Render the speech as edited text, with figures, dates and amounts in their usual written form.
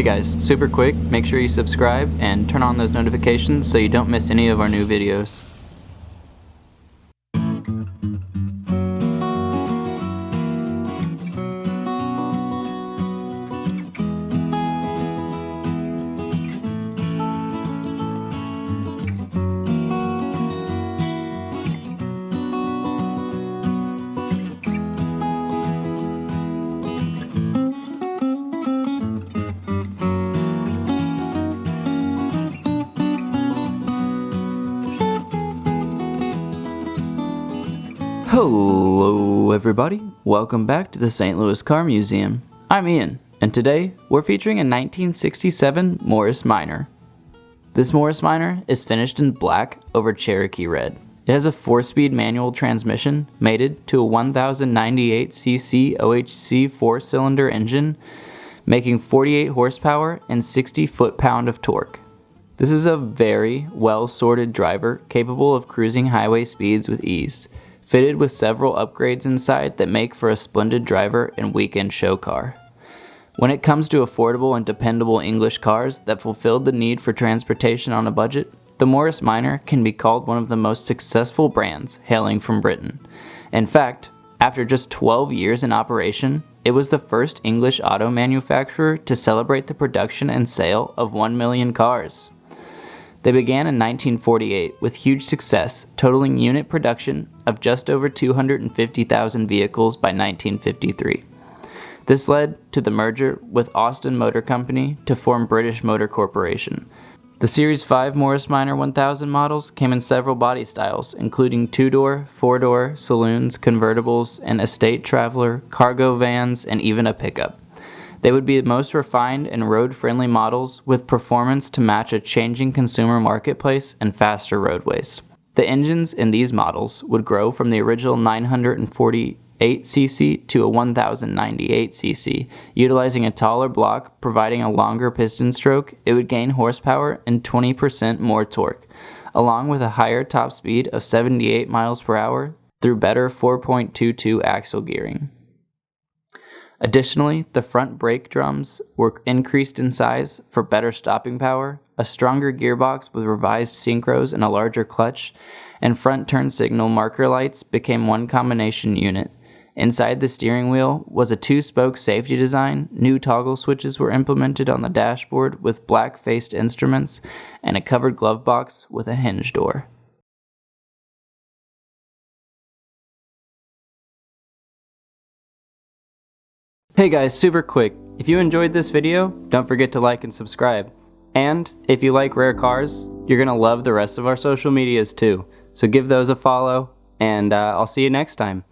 Hey guys, super quick, make sure you subscribe and turn on those notifications so you don't miss any of our new videos. Hello everybody, welcome back to the St. Louis Car Museum. I'm Ian, and today we're featuring a 1967 Morris Minor. This Morris Minor is finished in black over Cherokee Red. It has a 4-speed manual transmission mated to a 1098cc OHC 4-cylinder engine, making 48 horsepower and 60 foot-pound of torque. This is a very well-sorted driver capable of cruising highway speeds with ease, fitted with several upgrades inside that make for a splendid driver and weekend show car. When it comes to affordable and dependable English cars that fulfilled the need for transportation on a budget, the Morris Minor can be called one of the most successful brands hailing from Britain. In fact, after just 12 years in operation, it was the first English auto manufacturer to celebrate the production and sale of 1 million cars. They began in 1948 with huge success, totaling unit production of just over 250,000 vehicles by 1953. This led to the merger with Austin Motor Company to form British Motor Corporation. The Series 5 Morris Minor 1000 models came in several body styles, including 2-door, 4-door, saloons, convertibles, an estate traveler, cargo vans, and even a pickup. They would be the most refined and road-friendly models with performance to match a changing consumer marketplace and faster roadways. The engines in these models would grow from the original 948cc to a 1098cc. Utilizing a taller block, providing a longer piston stroke, it would gain horsepower and 20% more torque, along with a higher top speed of 78 miles per hour through better 4.22 axle gearing. Additionally, the front brake drums were increased in size for better stopping power, a stronger gearbox with revised synchros and a larger clutch, and front turn signal marker lights became one combination unit. Inside the steering wheel was a 2-spoke safety design, new toggle switches were implemented on the dashboard with black-faced instruments, and a covered glove box with a hinge door. Hey guys, super quick, if you enjoyed this video, don't forget to like and subscribe. And if you like rare cars, you're gonna love the rest of our social medias too. So give those a follow, and I'll see you next time.